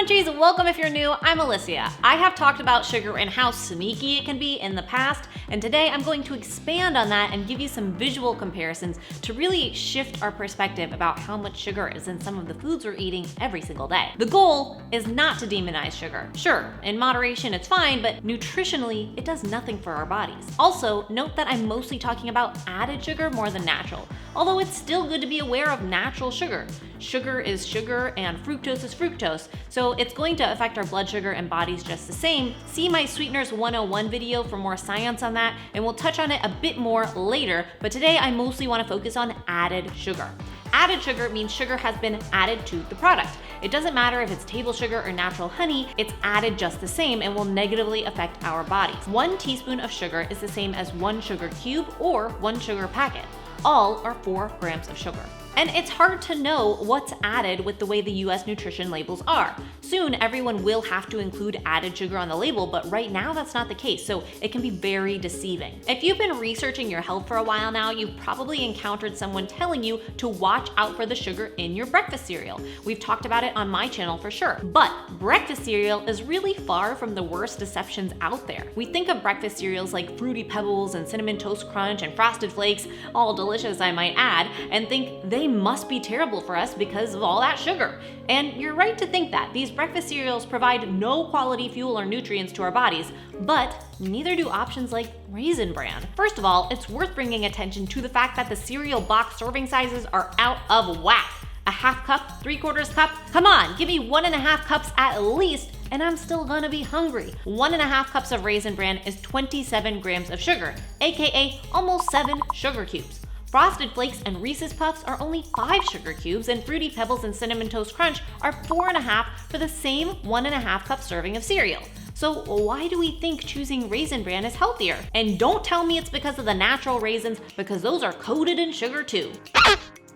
Munchies, welcome if you're new. I'm Alyssia. I have talked about sugar and how sneaky it can be in the past, and today I'm going to expand on that and give you some visual comparisons to really shift our perspective about how much sugar is in some of the foods we're eating every single day. The goal is not to demonize sugar. Sure, in moderation it's fine, but nutritionally it does nothing for our bodies. Also, note that I'm mostly talking about added sugar more than natural, although it's still good to be aware of natural sugar. Sugar is sugar and fructose is fructose, so it's going to affect our blood sugar and bodies just the same. See my Sweeteners 101 video for more science on that, and we'll touch on it a bit more later, but today I mostly want to focus on added sugar. Added sugar means sugar has been added to the product. It doesn't matter if it's table sugar or natural honey, it's added just the same and will negatively affect our bodies. 1 teaspoon of sugar is the same as 1 sugar cube or 1 sugar packet. All are 4 grams of sugar. And it's hard to know what's added with the way the US nutrition labels are. Soon, everyone will have to include added sugar on the label, but right now that's not the case, so it can be very deceiving. If you've been researching your health for a while now, you've probably encountered someone telling you to watch out for the sugar in your breakfast cereal. We've talked about it on my channel for sure. But breakfast cereal is really far from the worst deceptions out there. We think of breakfast cereals like Fruity Pebbles and Cinnamon Toast Crunch and Frosted Flakes, all delicious I might add, and think they must be terrible for us because of all that sugar. And you're right to think that. These breakfast cereals provide no quality fuel or nutrients to our bodies, but neither do options like Raisin Bran. First of all, it's worth bringing attention to the fact that the cereal box serving sizes are out of whack. A half cup, 3/4 cup? Come on, give me 1.5 cups at least, and I'm still gonna be hungry. 1.5 cups of Raisin Bran is 27 grams of sugar, aka almost 7 sugar cubes. Frosted Flakes and Reese's Puffs are only 5 sugar cubes, and Fruity Pebbles and Cinnamon Toast Crunch are 4.5 for the same 1.5 cup serving of cereal. So why do we think choosing Raisin Bran is healthier? And don't tell me it's because of the natural raisins, because those are coated in sugar too.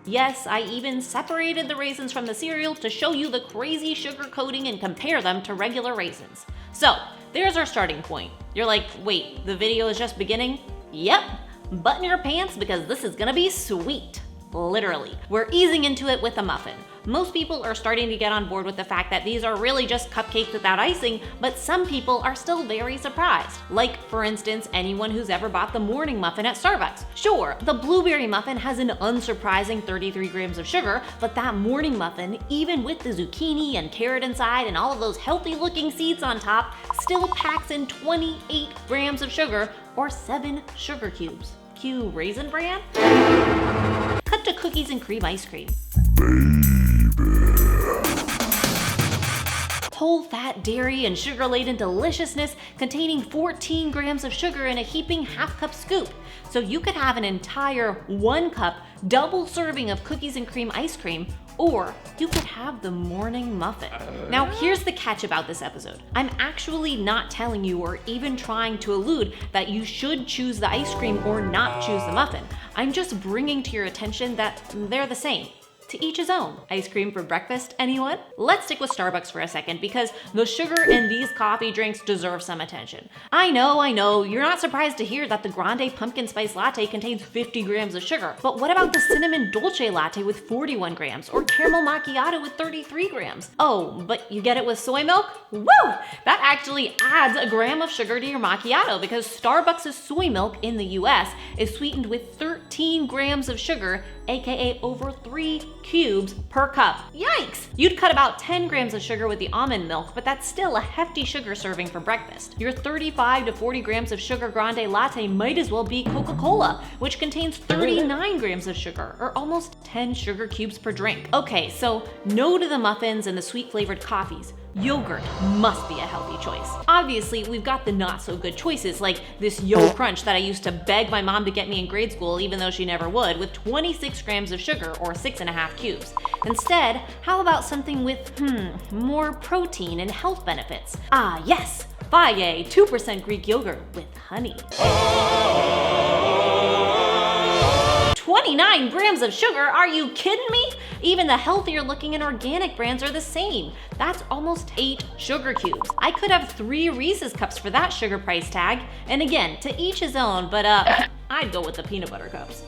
Yes, I even separated the raisins from the cereal to show you the crazy sugar coating and compare them to regular raisins. So there's our starting point. You're like, wait, the video is just beginning? Yep. Button your pants because this is gonna be sweet. Literally. We're easing into it with a muffin. Most people are starting to get on board with the fact that these are really just cupcakes without icing, but some people are still very surprised. Like, for instance, anyone who's ever bought the morning muffin at Starbucks. Sure, the blueberry muffin has an unsurprising 33 grams of sugar, but that morning muffin, even with the zucchini and carrot inside and all of those healthy looking seeds on top, still packs in 28 grams of sugar or 7 sugar cubes. Cue Raisin Bran? Cut to cookies and cream ice cream. Whole fat dairy and sugar-laden deliciousness containing 14 grams of sugar in a heaping half-cup scoop. So you could have an entire 1 cup double serving of cookies and cream ice cream, or you could have the morning muffin. Now here's the catch about this episode. I'm actually not telling you or even trying to allude that you should choose the ice cream or not choose the muffin. I'm just bringing to your attention that they're the same. To each his own. Ice cream for breakfast, anyone? Let's stick with Starbucks for a second because the sugar in these coffee drinks deserve some attention. I know, you're not surprised to hear that the Grande Pumpkin Spice Latte contains 50 grams of sugar, but what about the Cinnamon Dolce Latte with 41 grams or Caramel Macchiato with 33 grams? Oh, but you get it with soy milk? Woo! That actually adds a gram of sugar to your macchiato because Starbucks' soy milk in the US is sweetened with 13 grams of sugar, aka over 3 cubes per cup. Yikes! You'd cut about 10 grams of sugar with the almond milk, but that's still a hefty sugar serving for breakfast. Your 35 to 40 grams of sugar grande latte might as well be Coca-Cola, which contains 39 grams of sugar, or almost 10 sugar cubes per drink. Okay, so no to the muffins and the sweet flavored coffees. Yogurt must be a healthy choice. Obviously, we've got the not so good choices like this Yo Crunch that I used to beg my mom to get me in grade school even though she never would, with 26 grams of sugar or 6.5 cubes. Instead, how about something with, more protein and health benefits? Ah yes, Faye 2% Greek yogurt with honey. 29 grams of sugar? Are you kidding me? Even the healthier looking and organic brands are the same. That's almost 8 sugar cubes. I could have 3 Reese's cups for that sugar price tag. And again, to each his own, but I'd go with the peanut butter cups.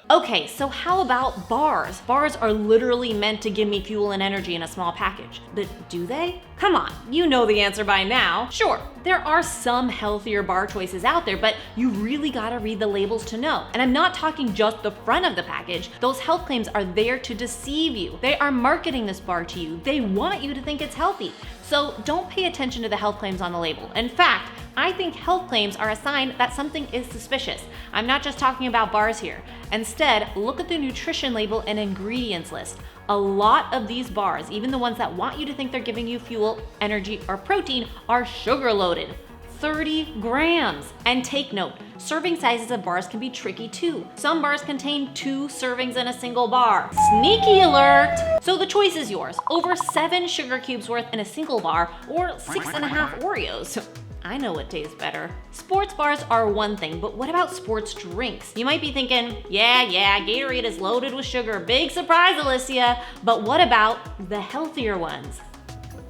Okay, so how about bars? Bars are literally meant to give me fuel and energy in a small package. But do they? Come on, you know the answer by now. Sure, there are some healthier bar choices out there, but you really gotta read the labels to know. And I'm not talking just the front of the package. Those health claims are there to deceive you. They are marketing this bar to you. They want you to think it's healthy. So don't pay attention to the health claims on the label. In fact, I think health claims are a sign that something is suspicious. I'm not just talking about bars here. Instead, look at the nutrition label and ingredients list. A lot of these bars, even the ones that want you to think they're giving you fuel, energy, or protein, are sugar loaded. 30 grams. And take note, serving sizes of bars can be tricky too. Some bars contain 2 servings in a single bar. Sneaky alert! So the choice is yours. Over 7 sugar cubes worth in a single bar, or 6.5 Oreos. I know what tastes better. Sports bars are one thing, but what about sports drinks? You might be thinking, yeah, Gatorade is loaded with sugar. Big surprise, Alyssia. But what about the healthier ones?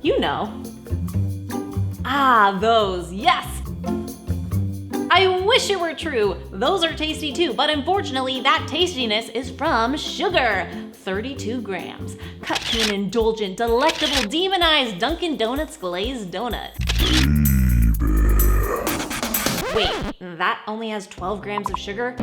You know. Ah, those, yes! I wish it were true. Those are tasty too, but unfortunately that tastiness is from sugar. 32 grams. Cut to an indulgent, delectable, demonized Dunkin' Donuts glazed donut. Wait, that only has 12 grams of sugar?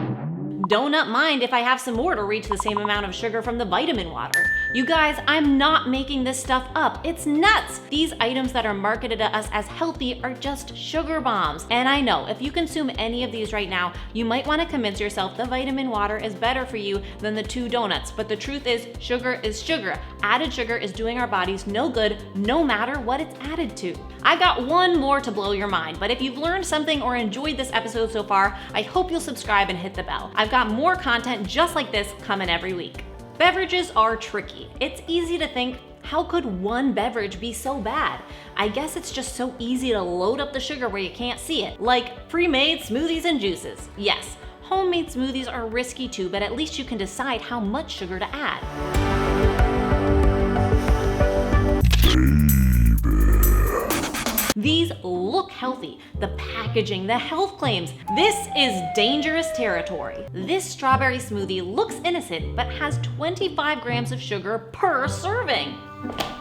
Don't mind if I have some more to reach the same amount of sugar from the vitamin water. You guys, I'm not making this stuff up. It's nuts. These items that are marketed to us as healthy are just sugar bombs. And I know, if you consume any of these right now, you might want to convince yourself the vitamin water is better for you than the 2 donuts. But the truth is, sugar is sugar. Added sugar is doing our bodies no good, no matter what it's added to. I've got one more to blow your mind, but if you've learned something or enjoyed this episode so far, I hope you'll subscribe and hit the bell. I've got more content just like this coming every week. Beverages are tricky. It's easy to think, how could one beverage be so bad? I guess it's just so easy to load up the sugar where you can't see it, like pre-made smoothies and juices. Yes, homemade smoothies are risky too, but at least you can decide how much sugar to add. These look healthy. The packaging, the health claims. This is dangerous territory. This strawberry smoothie looks innocent, but has 25 grams of sugar per serving.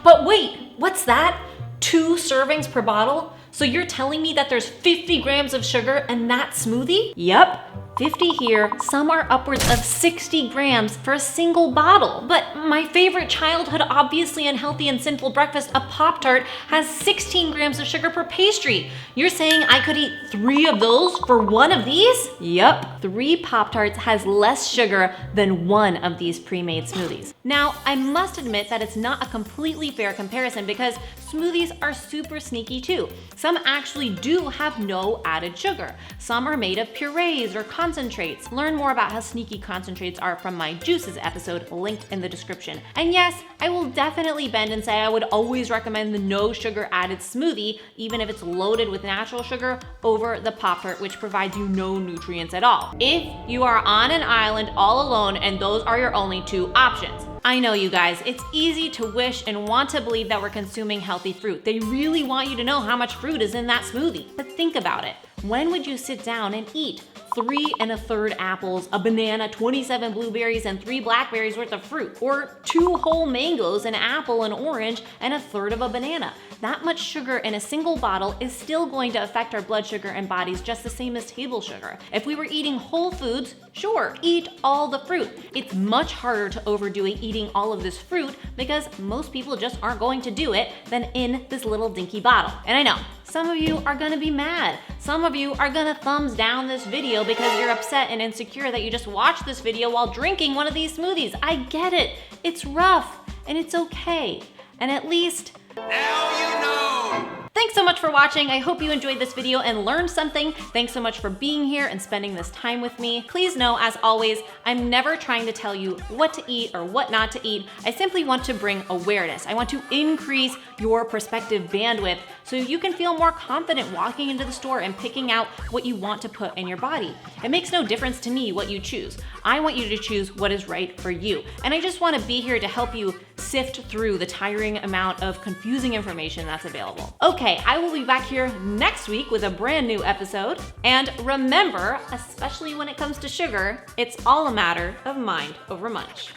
But wait, what's that? 2 servings per bottle? So you're telling me that there's 50 grams of sugar in that smoothie? Yep. 50 here, some are upwards of 60 grams for a single bottle. But my favorite childhood, obviously unhealthy and sinful breakfast, a Pop-Tart, has 16 grams of sugar per pastry. You're saying I could eat 3 of those for one of these? Yep, 3 Pop-Tarts has less sugar than one of these pre-made smoothies. Now, I must admit that it's not a completely fair comparison because smoothies are super sneaky too. Some actually do have no added sugar. Some are made of purees or concentrates. Learn more about how sneaky concentrates are from my juices episode linked in the description. And yes, I will definitely bend and say I would always recommend the no sugar added smoothie, even if it's loaded with natural sugar, over the Pop-Tart, which provides you no nutrients at all. If you are on an island all alone and those are your only 2 options. I know, you guys, it's easy to wish and want to believe that we're consuming healthy fruit. They really want you to know how much fruit is in that smoothie. But think about it. When would you sit down and eat 3 1/3 apples, a banana, 27 blueberries, and 3 blackberries worth of fruit? Or 2 whole mangoes, an apple, an orange, and 1/3 of a banana? That much sugar in a single bottle is still going to affect our blood sugar and bodies just the same as table sugar. If we were eating whole foods, sure, eat all the fruit. It's much harder to overdo eating all of this fruit because most people just aren't going to do it than in this little dinky bottle. And I know, some of you are gonna be mad. Some of you are gonna thumbs down this video because you're upset and insecure that you just watched this video while drinking one of these smoothies. I get it. It's rough and it's okay. And at least now you know. Thanks so much for watching. I hope you enjoyed this video and learned something. Thanks so much for being here and spending this time with me. Please know, as always, I'm never trying to tell you what to eat or what not to eat. I simply want to bring awareness. I want to increase your perspective bandwidth so you can feel more confident walking into the store and picking out what you want to put in your body. It makes no difference to me what you choose. I want you to choose what is right for you. And I just want to be here to help you sift through the tiring amount of confusing information that's available. Okay, I will be back here next week with a brand new episode. And remember, especially when it comes to sugar, it's all a matter of mind over munch.